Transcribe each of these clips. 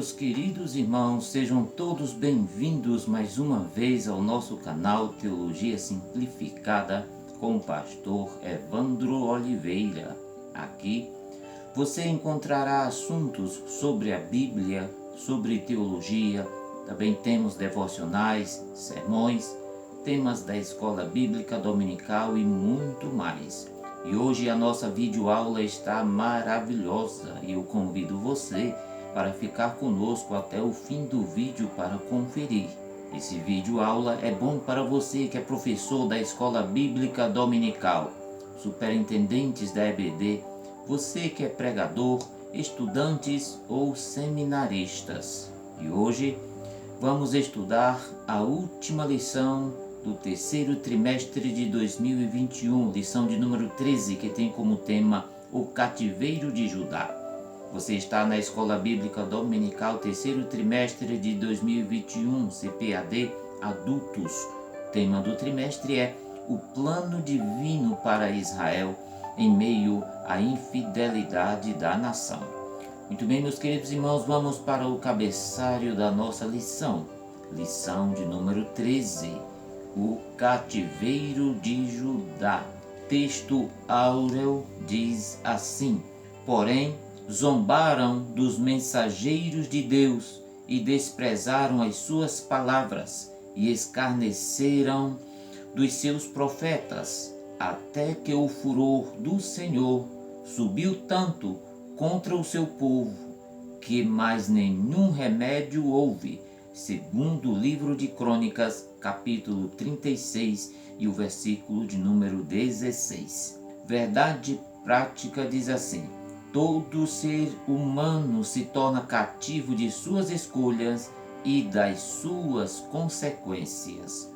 meus queridos irmãos, sejam todos bem-vindos mais uma vez ao nosso canal Teologia Simplificada com o pastor Evandro Oliveira. Aqui você encontrará assuntos sobre a Bíblia, sobre teologia, também temos devocionais, sermões, temas da escola bíblica dominical e muito mais. E hoje a nossa videoaula está maravilhosa e eu convido você para ficar conosco até o fim do vídeo para conferir. Esse videoaula é bom para você que é professor da escola bíblica dominical, superintendentes da EBD, você que é pregador, estudantes ou seminaristas. E hoje vamos estudar a última lição do terceiro trimestre de 2021, lição de número 13, que tem como tema o cativeiro de Judá. Você está na Escola Bíblica Dominical, terceiro trimestre de 2021, CPAD Adultos. O tema do trimestre é o plano divino para Israel em meio à infidelidade da nação. Muito bem, meus queridos irmãos, vamos para o cabeçalho da nossa lição. Lição de número 13. O cativeiro de Judá. Texto áureo diz assim: porém, zombaram dos mensageiros de Deus e desprezaram as suas palavras e escarneceram dos seus profetas, até que o furor do Senhor subiu tanto contra o seu povo, que mais nenhum remédio houve, segundo o livro de Crônicas, capítulo 36 e o versículo de número 16. Verdade prática diz assim: todo ser humano se torna cativo de suas escolhas e das suas consequências.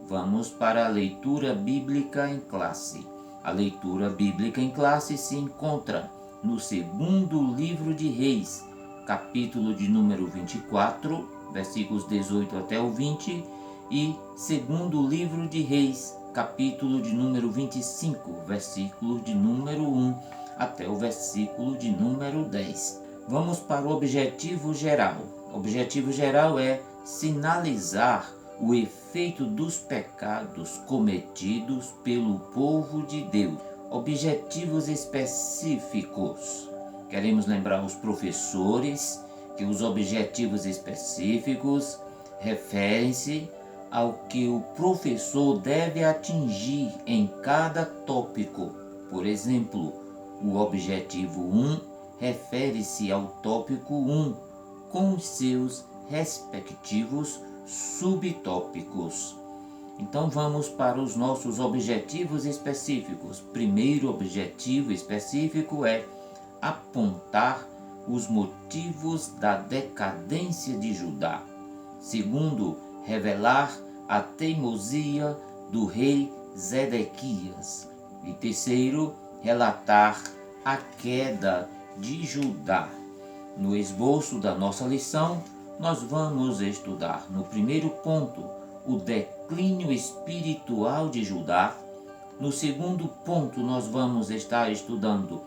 Vamos para a leitura bíblica em classe. A leitura bíblica em classe se encontra no segundo livro de Reis, capítulo de número 24, versículos 18 até o 20, e segundo livro de Reis, capítulo de número 25, versículo de número 1 até o versículo de número 10. Vamos para o objetivo geral. O objetivo geral é sinalizar o efeito dos pecados cometidos pelo povo de Deus. Objetivos específicos. Queremos lembrar os professores que os objetivos específicos referem-se ao que o professor deve atingir em cada tópico. Por exemplo, o objetivo 1 refere-se ao tópico 1, com os seus respectivos subtópicos. Então vamos para os nossos objetivos específicos. Primeiro objetivo específico é apontar os motivos da decadência de Judá. Segundo, revelar a teimosia do rei Zedequias. E terceiro, relatar a queda de Judá. No esboço da nossa lição, nós vamos estudar no primeiro ponto o declínio espiritual de Judá. No segundo ponto, nós vamos estar estudando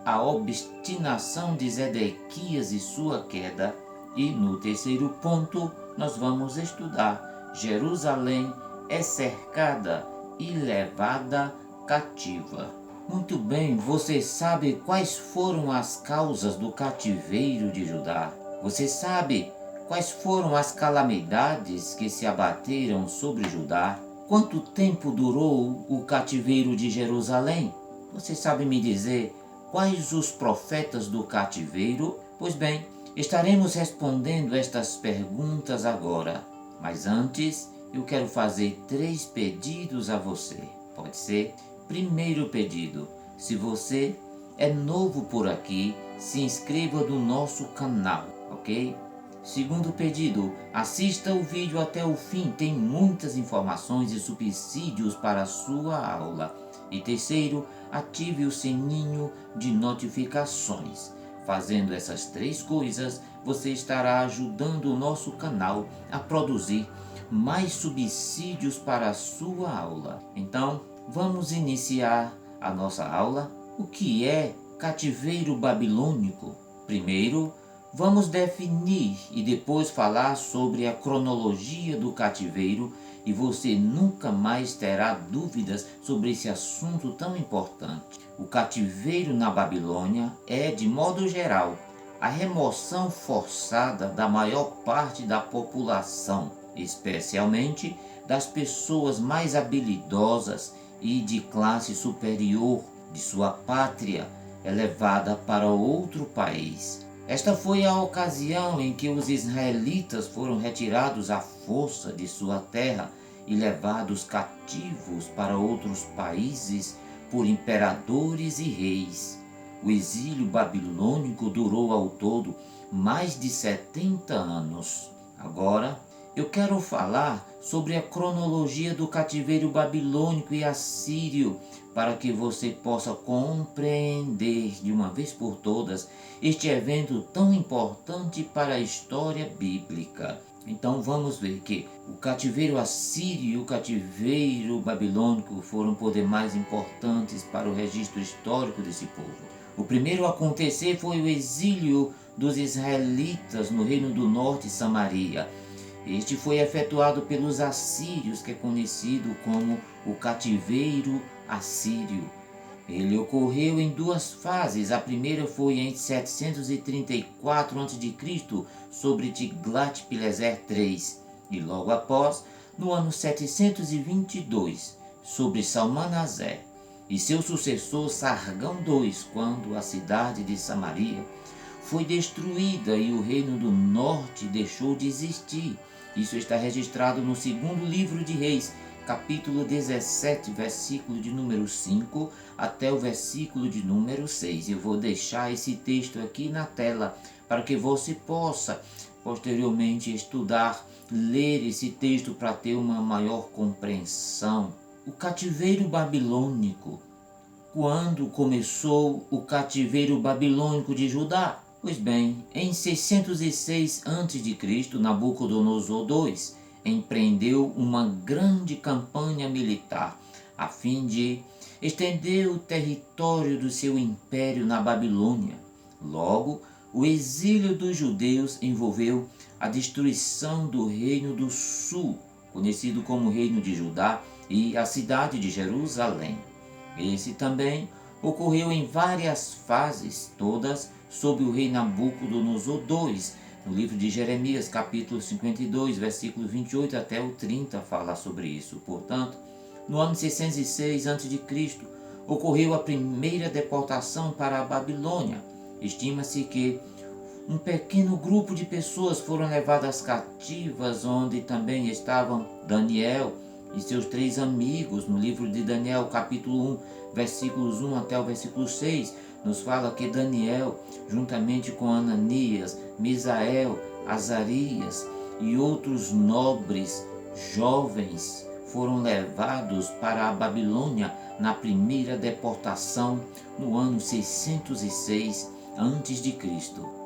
a obstinação de Zedequias e sua queda. E no terceiro ponto, nós vamos estudar Jerusalém é cercada e levada cativa. Muito bem, você sabe quais foram as causas do cativeiro de Judá? Você sabe quais foram as calamidades que se abateram sobre Judá? Quanto tempo durou o cativeiro de Jerusalém? Você sabe me dizer quais os profetas do cativeiro? Pois bem, estaremos respondendo estas perguntas agora. Mas antes, eu quero fazer 3 pedidos a você. Pode ser? Primeiro pedido: se você é novo por aqui, se inscreva no nosso canal, ok? Segundo pedido: assista o vídeo até o fim, tem muitas informações e subsídios para a sua aula. E terceiro, ative o sininho de notificações. Fazendo essas 3 coisas, você estará ajudando o nosso canal a produzir mais subsídios para a sua aula. Então, vamos iniciar a nossa aula. O que é cativeiro babilônico? Primeiro, Vamos definir e depois falar sobre a cronologia do cativeiro, e você nunca mais terá dúvidas sobre esse assunto tão importante. O cativeiro na Babilônia é, de modo geral, a remoção forçada da maior parte da população, especialmente das pessoas mais habilidosas e de classe superior de sua pátria, elevada para outro país. Esta foi a ocasião em que os israelitas foram retirados à força de sua terra e levados cativos para outros países por imperadores e reis. O exílio babilônico durou ao todo mais de 70 anos. Agora, eu quero falar sobre a cronologia do cativeiro babilônico e assírio, para que você possa compreender de uma vez por todas este evento tão importante para a história bíblica. Então vamos ver que o cativeiro assírio e o cativeiro babilônico foram por demais importantes para o registro histórico desse povo. O primeiro a acontecer foi o exílio dos israelitas no Reino do Norte, Samaria. Este foi efetuado pelos assírios, que é conhecido como o cativeiro assírio. Ele ocorreu em duas fases. A primeira foi em 734 a.C., sobre Tiglat-Pileser III, e logo após, no ano 722, sobre Salmanaser e seu sucessor Sargão II, quando a cidade de Samaria foi destruída e o reino do norte deixou de existir. Isso está registrado no segundo livro de Reis, capítulo 17, versículo de número 5 até o versículo de número 6. Eu vou deixar esse texto aqui na tela para que você possa posteriormente estudar, ler esse texto para ter uma maior compreensão. O cativeiro babilônico. Quando começou o cativeiro babilônico de Judá? Pois bem, em 606 a.C., Nabucodonosor II empreendeu uma grande campanha militar a fim de estender o território do seu império na Babilônia. Logo, o exílio dos judeus envolveu a destruição do Reino do Sul, conhecido como Reino de Judá, e a cidade de Jerusalém. Esse também ocorreu em várias fases, todas sob o rei Nabucodonosor II. No livro de Jeremias, capítulo 52, versículo 28 até o 30, fala sobre isso. Portanto, no ano 606 a.C., ocorreu a primeira deportação para a Babilônia. Estima-se que um pequeno grupo de pessoas foram levadas cativas, onde também estavam Daniel e seus 3 amigos. No livro de Daniel, capítulo 1, versículos 1 até o versículo 6, nos fala que Daniel, juntamente com Ananias, Misael, Azarias e outros nobres jovens, foram levados para a Babilônia na primeira deportação no ano 606 a.C.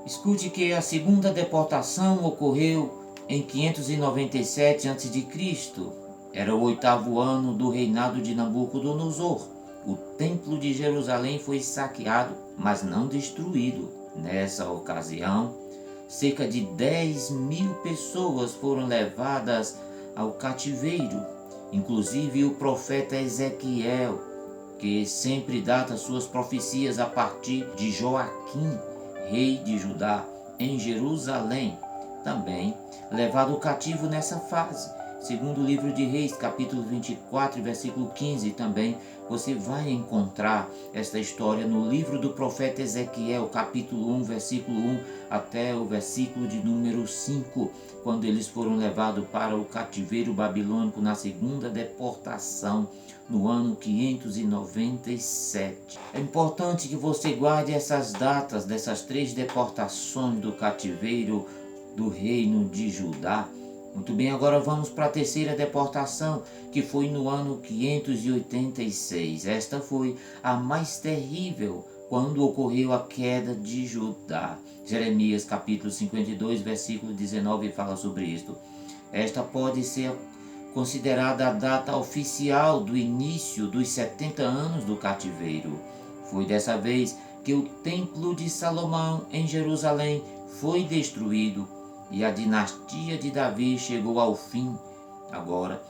Escute que a segunda deportação ocorreu em 597 a.C. Era o 8º ano do reinado de Nabucodonosor. O templo de Jerusalém foi saqueado, mas não destruído. Nessa ocasião, cerca de 10.000 pessoas foram levadas ao cativeiro, inclusive o profeta Ezequiel, que sempre data suas profecias a partir de Joaquim, rei de Judá, em Jerusalém, também levado cativo nessa fase. Segundo o livro de Reis, capítulo 24, versículo 15, também você vai encontrar esta história no livro do profeta Ezequiel, capítulo 1, versículo 1 até o versículo de número 5, quando eles foram levados para o cativeiro babilônico na segunda deportação, no ano 597. É importante que você guarde essas datas dessas 3 deportações do cativeiro do reino de Judá. Muito bem, agora vamos para a terceira deportação, que foi no ano 586. Esta foi a mais terrível, quando ocorreu a queda de Judá. Jeremias capítulo 52, versículo 19 fala sobre isto. Esta pode ser considerada a data oficial do início dos 70 anos do cativeiro. Foi dessa vez que o Templo de Salomão em Jerusalém foi destruído e a dinastia de Davi chegou ao fim. Agora,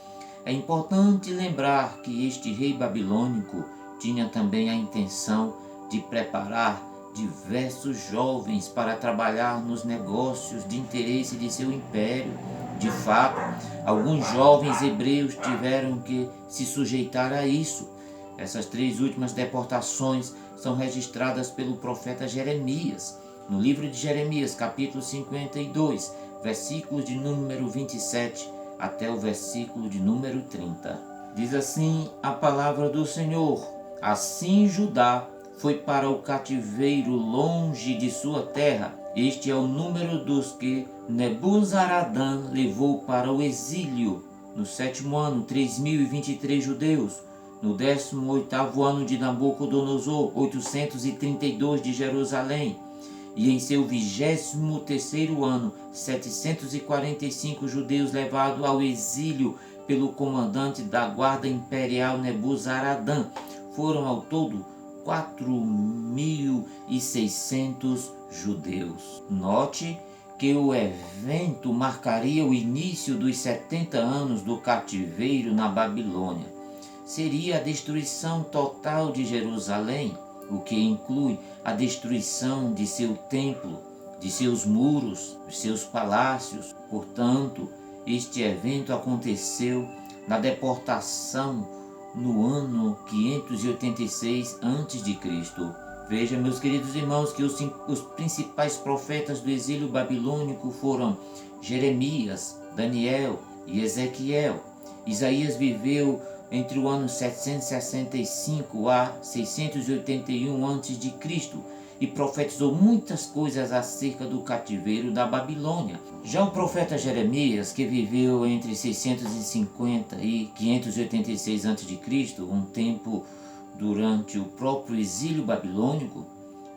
é importante lembrar que este rei babilônico tinha também a intenção de preparar diversos jovens para trabalhar nos negócios de interesse de seu império. De fato, alguns jovens hebreus tiveram que se sujeitar a isso. Essas 3 últimas deportações são registradas pelo profeta Jeremias, no livro de Jeremias, capítulo 52, versículos de número 27 até o versículo de número 30. Diz assim a palavra do Senhor: assim Judá foi para o cativeiro longe de sua terra. Este é o número dos que Nebuzaradã levou para o exílio. No 7º ano, 3.023 judeus. No 18º ano de Nabucodonosor, 832 de Jerusalém. E em seu 23º ano, 745 judeus levados ao exílio pelo comandante da guarda imperial Nebuzaradã. Foram ao todo 4.600 judeus. Note que o evento marcaria o início dos 70 anos do cativeiro na Babilônia. Seria a destruição total de Jerusalém, o que inclui a destruição de seu templo, de seus muros, de seus palácios. Portanto, este evento aconteceu na deportação no ano 586 a.C. Veja, meus queridos irmãos, que os principais profetas do exílio babilônico foram Jeremias, Daniel e Ezequiel. Isaías viveu entre o ano 765 a 681 a.C. e profetizou muitas coisas acerca do cativeiro da Babilônia. Já o profeta Jeremias, que viveu entre 650 e 586 a.C., um tempo durante o próprio exílio babilônico,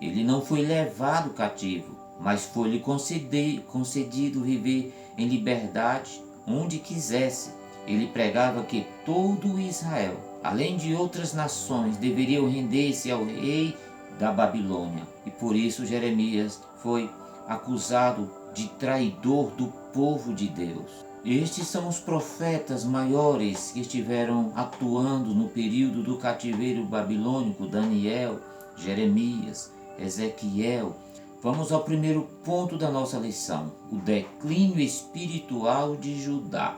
ele não foi levado cativo, mas foi-lhe concedido viver em liberdade onde quisesse. Ele pregava que todo Israel, além de outras nações, deveriam render-se ao rei da Babilônia. E por isso Jeremias foi acusado de traidor do povo de Deus. Estes são os profetas maiores que estiveram atuando no período do cativeiro babilônico: Daniel, Jeremias, Ezequiel. Vamos ao primeiro ponto da nossa lição: o declínio espiritual de Judá.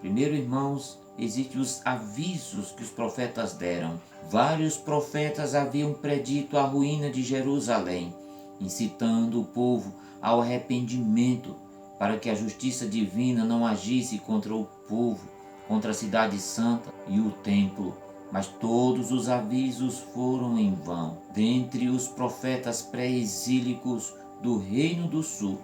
Primeiro, irmãos, existem os avisos que os profetas deram. Vários profetas haviam predito a ruína de Jerusalém, incitando o povo ao arrependimento, para que a justiça divina não agisse contra o povo, contra a cidade santa e o templo. Mas todos os avisos foram em vão. Dentre os profetas pré-exílicos do Reino do Sul,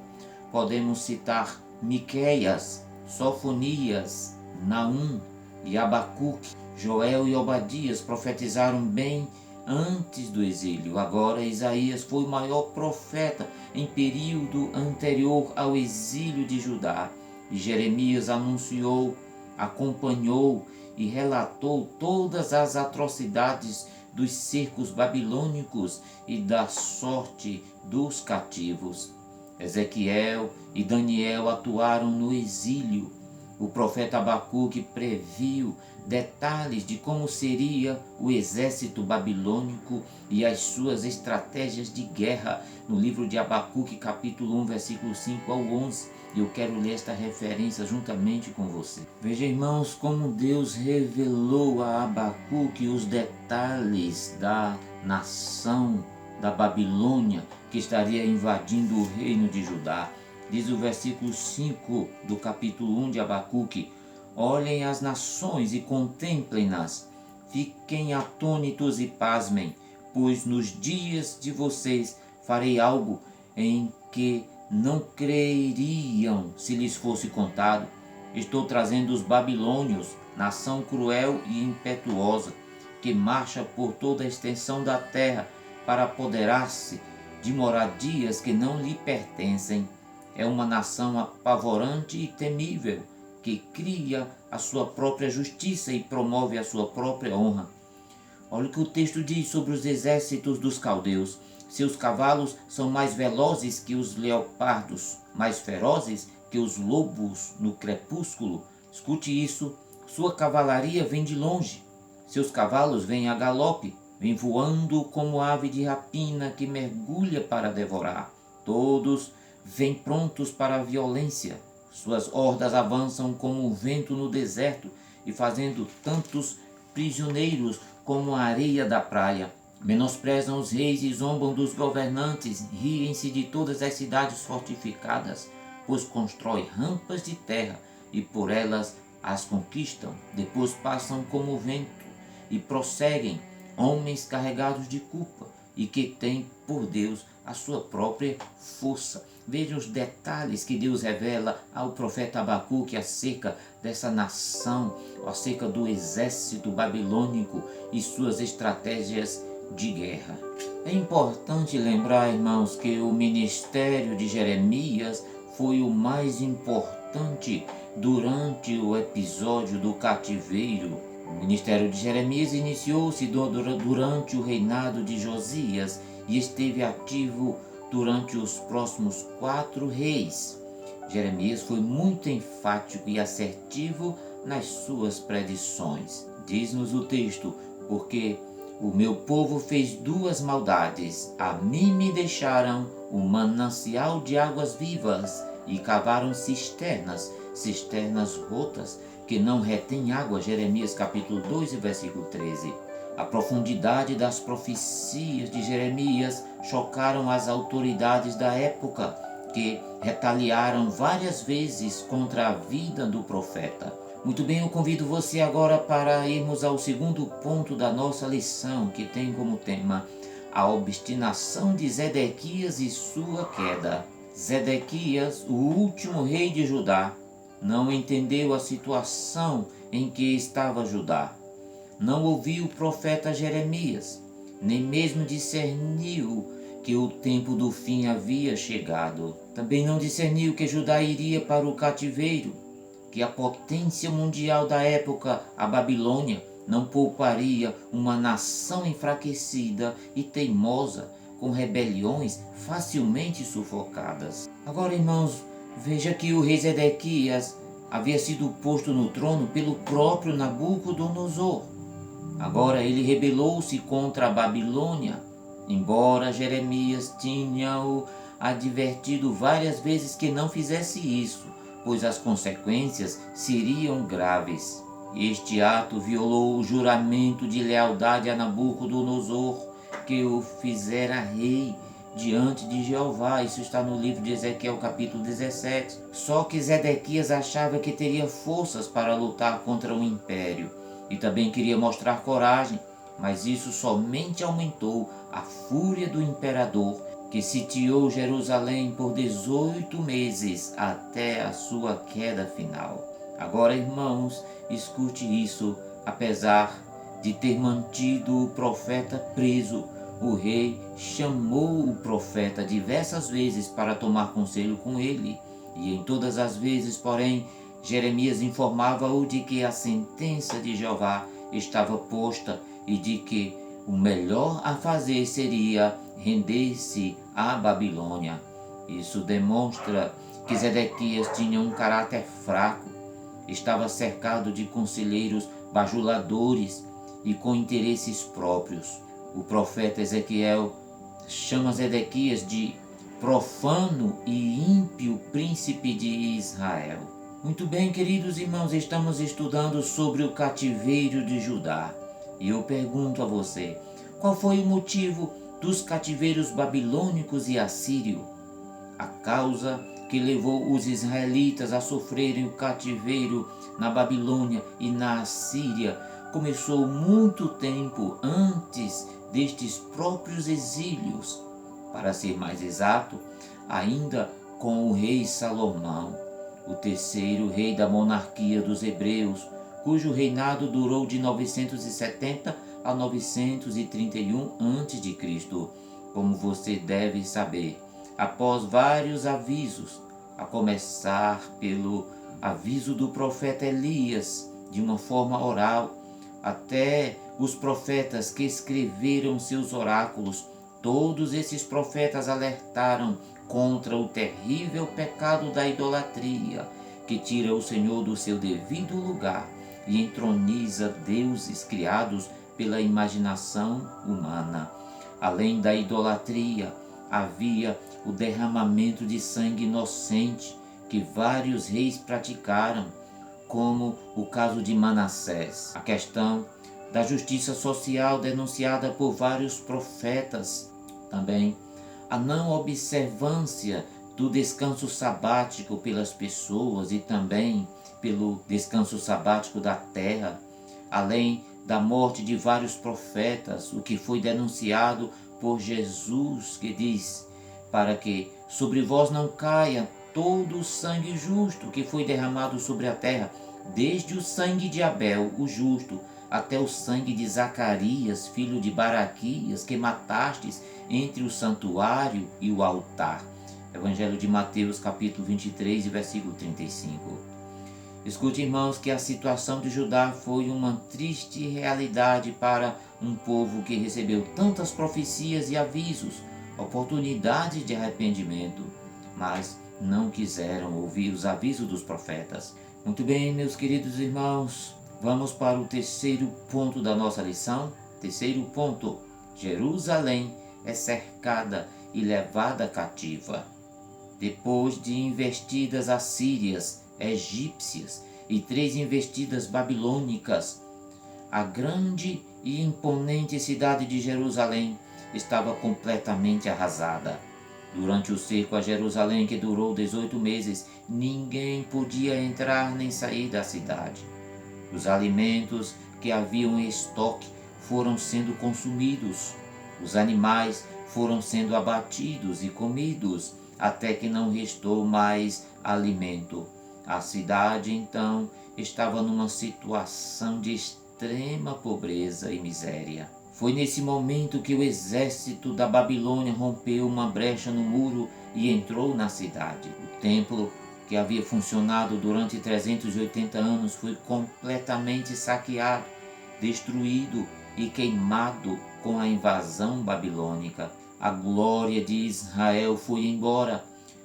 podemos citar Miqueias, Sofonias, Naum e Abacuque. Joel e Obadias profetizaram bem antes do exílio. Agora Isaías foi o maior profeta em período anterior ao exílio de Judá. E Jeremias anunciou, acompanhou e relatou todas as atrocidades dos cercos babilônicos e da sorte dos cativos. Ezequiel e Daniel atuaram no exílio. O profeta Abacuque previu detalhes de como seria o exército babilônico e as suas estratégias de guerra no livro de Abacuque, capítulo 1, versículo 5 ao 11. Eu quero ler esta referência juntamente com você. Veja, irmãos, como Deus revelou a Abacuque os detalhes da nação da Babilônia que estaria invadindo o reino de Judá. Diz o versículo 5 do capítulo 1 de Abacuque: olhem as nações e contemplem-nas, fiquem atônitos e pasmem, pois nos dias de vocês farei algo em que não creriam se lhes fosse contado. Estou trazendo os babilônios, nação cruel e impetuosa, que marcha por toda a extensão da terra para apoderar-se de moradias que não lhe pertencem. É uma nação apavorante e temível, que cria a sua própria justiça e promove a sua própria honra. Olha o que o texto diz sobre os exércitos dos caldeus. Seus cavalos são mais velozes que os leopardos, mais ferozes que os lobos no crepúsculo. Escute isso, sua cavalaria vem de longe. Seus cavalos vêm a galope, vêm voando como ave de rapina que mergulha para devorar. Todos vêm prontos para a violência. Suas hordas avançam como o vento no deserto e fazendo tantos prisioneiros como a areia da praia. Menosprezam os reis e zombam dos governantes, riem-se de todas as cidades fortificadas, pois constrói rampas de terra e por elas as conquistam. Depois passam como o vento e prosseguem, homens carregados de culpa e que têm por Deus a sua própria força. Vejam os detalhes que Deus revela ao profeta Abacuque acerca dessa nação, acerca do exército babilônico e suas estratégias de guerra. É importante lembrar, irmãos, que o ministério de Jeremias foi o mais importante durante o episódio do cativeiro. O ministério de Jeremias iniciou-se durante o reinado de Josias e esteve ativo durante os próximos 4 reis. Jeremias foi muito enfático e assertivo nas suas predições. Diz-nos o texto: porque o meu povo fez 2 maldades. A mim me deixaram o manancial de águas vivas e cavaram cisternas rotas que não retêm água. Jeremias capítulo 2 e versículo 13. A profundidade das profecias de Jeremias chocaram as autoridades da época, que retaliaram várias vezes contra a vida do profeta. Muito bem, eu convido você agora para irmos ao segundo ponto da nossa lição, que tem como tema a obstinação de Zedequias e sua queda. Zedequias, o último rei de Judá, não entendeu a situação em que estava Judá. Não ouviu o profeta Jeremias, nem mesmo discerniu que o tempo do fim havia chegado. Também não discerniu que Judá iria para o cativeiro, que a potência mundial da época, a Babilônia, não pouparia uma nação enfraquecida e teimosa, com rebeliões facilmente sufocadas. Agora, irmãos, veja que o rei Zedequias havia sido posto no trono pelo próprio Nabucodonosor. Agora ele rebelou-se contra a Babilônia, embora Jeremias tinha o advertido várias vezes que não fizesse isso, pois as consequências seriam graves. Este ato violou o juramento de lealdade a Nabucodonosor, que o fizera rei diante de Jeová. Isso está no livro de Ezequiel capítulo 17. Só que Zedequias achava que teria forças para lutar contra o império e também queria mostrar coragem, mas isso somente aumentou a fúria do imperador, que sitiou Jerusalém por 18 meses até a sua queda final. Agora, irmãos, escute isso: apesar de ter mantido o profeta preso, o rei chamou o profeta diversas vezes para tomar conselho com ele, e em todas as vezes, porém, Jeremias informava-o de que a sentença de Jeová estava posta e de que o melhor a fazer seria render-se à Babilônia. Isso demonstra que Zedequias tinha um caráter fraco, estava cercado de conselheiros bajuladores e com interesses próprios. O profeta Ezequiel chama Zedequias de profano e ímpio príncipe de Israel. Muito bem, queridos irmãos, estamos estudando sobre o cativeiro de Judá. E eu pergunto a você, qual foi o motivo dos cativeiros babilônicos e assírio? A causa que levou os israelitas a sofrerem o cativeiro na Babilônia e na Assíria começou muito tempo antes destes próprios exílios. Para ser mais exato, ainda com o rei Salomão, o terceiro rei da monarquia dos hebreus, cujo reinado durou de 970 a 931 a.C. Como você deve saber, após vários avisos, a começar pelo aviso do profeta Elias, de uma forma oral, até os profetas que escreveram seus oráculos, Todos esses profetas alertaram contra o terrível pecado da idolatria, que tira o Senhor do seu devido lugar e entroniza deuses criados pela imaginação humana. Além da idolatria, havia o derramamento de sangue inocente que vários reis praticaram, como o caso de Manassés. A questão da justiça social denunciada por vários profetas. Também a não observância do descanso sabático pelas pessoas e também pelo descanso sabático da terra, além da morte de vários profetas, o que foi denunciado por Jesus, que diz: para que sobre vós não caia todo o sangue justo que foi derramado sobre a terra, desde o sangue de Abel, o justo, até o sangue de Zacarias, filho de Baraquias, que matastes entre o santuário e o altar. Evangelho de Mateus, capítulo 23, versículo 35. Escute, irmãos, que a situação de Judá foi uma triste realidade para um povo que recebeu tantas profecias e avisos, oportunidades de arrependimento, mas não quiseram ouvir os avisos dos profetas. Muito bem, meus queridos irmãos, vamos para o terceiro ponto da nossa lição. Terceiro ponto: Jerusalém é cercada e levada cativa. Depois de investidas assírias, egípcias e 3 investidas babilônicas, a grande e imponente cidade de Jerusalém estava completamente arrasada. Durante o cerco a Jerusalém, que durou 18 meses, ninguém podia entrar nem sair da cidade. Os alimentos que haviam em estoque foram sendo consumidos. Os animais foram sendo abatidos e comidos, até que não restou mais alimento. A cidade, então, estava numa situação de extrema pobreza e miséria. Foi nesse momento que o exército da Babilônia rompeu uma brecha no muro e entrou na cidade. O templo, que havia funcionado durante 380 anos, foi completamente saqueado, destruído e queimado com a invasão babilônica. A glória de Israel foi embora.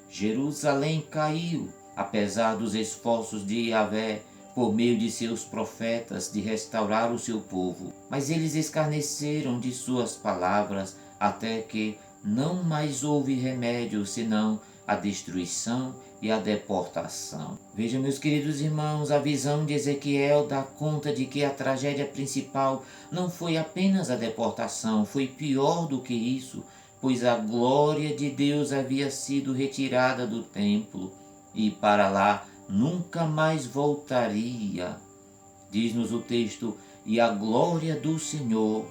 Jerusalém caiu, apesar dos esforços de Yahvé, por meio de seus profetas, de restaurar o seu povo. Mas eles escarneceram de suas palavras, até que não mais houve remédio senão a destruição e a deportação. Vejam, meus queridos irmãos, a visão de Ezequiel dá conta de que a tragédia principal não foi apenas a deportação, foi pior do que isso, pois a glória de Deus havia sido retirada do templo e para lá nunca mais voltaria. Diz-nos o texto: e a glória do Senhor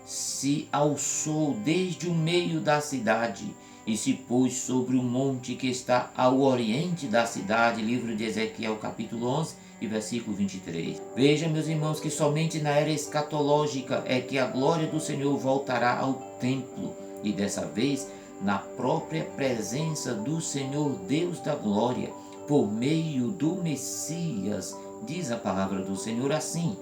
se alçou desde o meio da cidade e se pôs sobre o monte que está ao oriente da cidade. Livro de Ezequiel, capítulo 11 e versículo 23. Veja, meus irmãos, que somente na era escatológica é que a glória do Senhor voltará ao templo, e dessa vez na própria presença do Senhor Deus da glória, por meio do Messias. Diz a palavra do Senhor assim: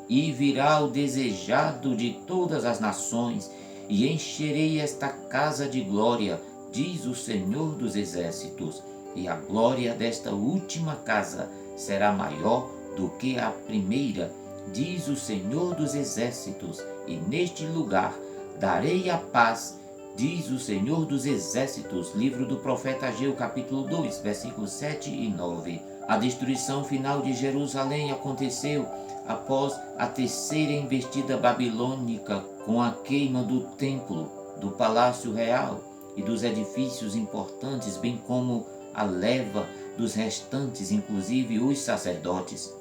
e virá o desejado de todas as nações, e encherei esta casa de glória, diz o Senhor dos exércitos, e a glória desta última casa será maior do que a primeira, diz o Senhor dos exércitos, e neste lugar darei a paz, diz o Senhor dos exércitos. Livro do profeta Ageu, capítulo 2, versículos 7 e 9. A destruição final de Jerusalém aconteceu após a terceira investida babilônica, com a queima do templo, do palácio real e dos edifícios importantes, bem como a leva dos restantes, inclusive os sacerdotes.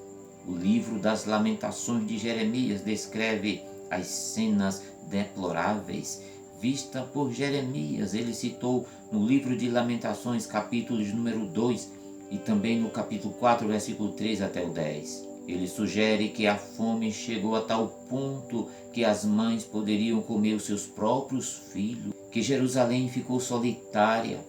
O livro das Lamentações de Jeremias descreve as cenas deploráveis vista por Jeremias. Ele citou no livro de Lamentações, capítulos número 2 e também no capítulo 4, versículo 3 até o 10. Ele sugere que a fome chegou a tal ponto que as mães poderiam comer os seus próprios filhos, que Jerusalém ficou solitária,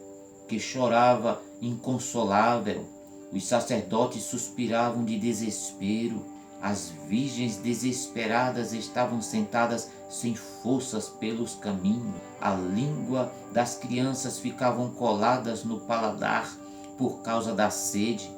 que chorava inconsolável. Os sacerdotes suspiravam de desespero, As virgens desesperadas estavam sentadas sem forças pelos caminhos. A língua das crianças ficavam coladas no paladar por causa da sede.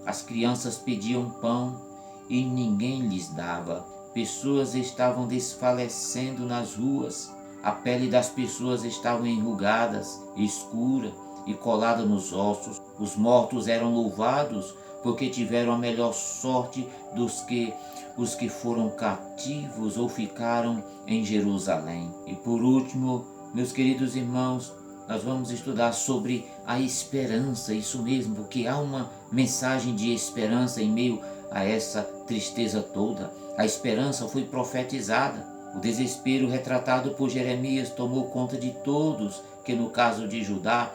As crianças pediam pão e ninguém lhes dava. Pessoas estavam desfalecendo nas ruas. A pele das pessoas estava enrugada, escura e colada nos ossos. Os mortos eram louvados porque tiveram a melhor sorte dos que os que foram cativos ou ficaram em Jerusalém. E por último, meus queridos irmãos, nós vamos estudar sobre a esperança, isso mesmo, porque há uma mensagem de esperança em meio a essa tristeza toda. A esperança foi profetizada. O desespero retratado por Jeremias tomou conta de todos, que no caso de Judá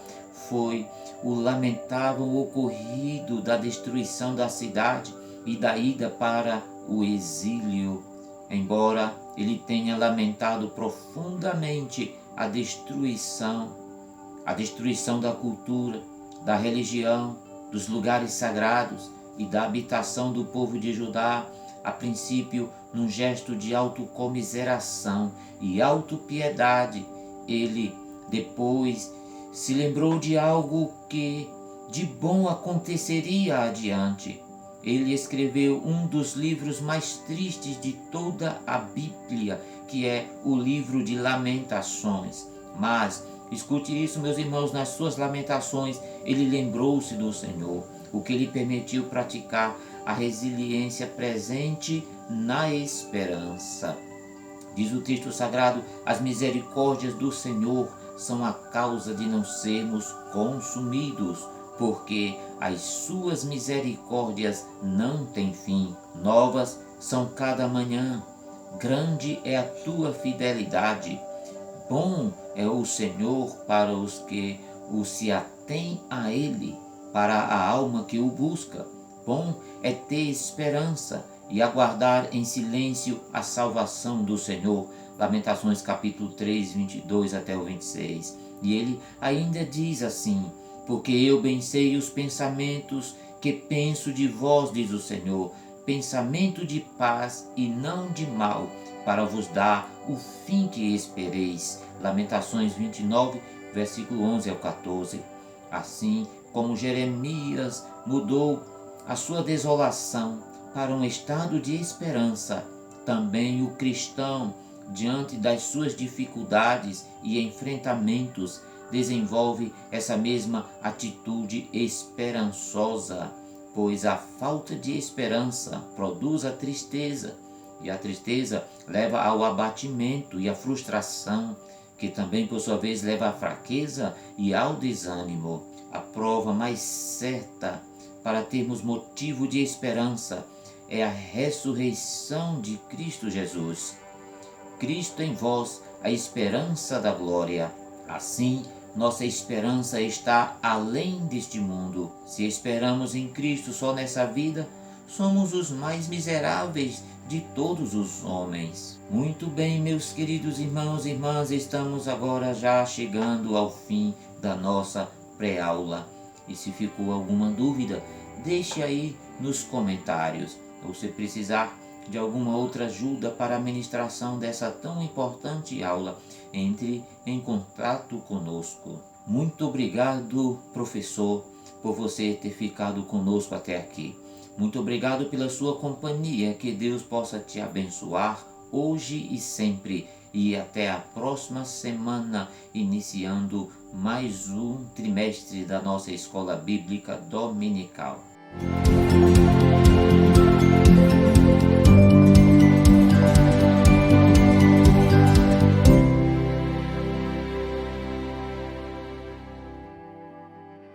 foi o lamentável ocorrido da destruição da cidade e da ida para o exílio. Embora ele tenha lamentado profundamente a destruição da cultura, da religião, dos lugares sagrados e da habitação do povo de Judá, a princípio num gesto de autocomiseração e autopiedade, ele depois se lembrou de algo que de bom aconteceria adiante. Ele escreveu um dos livros mais tristes de toda a Bíblia, que é o livro de Lamentações. Mas, escute isso, meus irmãos, nas suas lamentações, ele lembrou-se do Senhor, o que lhe permitiu praticar a resiliência presente na esperança. Diz o texto sagrado: as misericórdias do Senhor são a causa de não sermos consumidos, porque as suas misericórdias não têm fim. Novas são cada manhã, grande é a tua fidelidade. Bom é o Senhor para os que se atêm a Ele, para a alma que o busca. Bom é ter esperança e aguardar em silêncio a salvação do Senhor. Lamentações capítulo 3, 22 até o 26. E ele ainda diz assim: porque eu bem sei os pensamentos que penso de vós, diz o Senhor, pensamento de paz e não de mal, para vos dar o fim que espereis. Lamentações 29, versículo 11 ao 14. Assim como Jeremias mudou a sua desolação para um estado de esperança, também o cristão, diante das suas dificuldades e enfrentamentos, desenvolve essa mesma atitude esperançosa, pois a falta de esperança produz a tristeza, e a tristeza leva ao abatimento e à frustração, que também por sua vez leva à fraqueza e ao desânimo. A prova mais certa para termos motivo de esperança é a ressurreição de Cristo Jesus. Cristo em vós, a esperança da glória. Assim, nossa esperança está além deste mundo. Se esperamos em Cristo só nessa vida, somos os mais miseráveis de todos os homens. Muito bem, meus queridos irmãos e irmãs, estamos agora já chegando ao fim da nossa pré-aula. E se ficou alguma dúvida, deixe aí nos comentários. Ou se precisar de alguma outra ajuda para a ministração dessa tão importante aula, entre em contato conosco. Muito obrigado, professor, por você ter ficado conosco até aqui. Muito obrigado pela sua companhia. Que Deus possa te abençoar hoje e sempre. E até a próxima semana, iniciando mais um trimestre da nossa Escola Bíblica Dominical.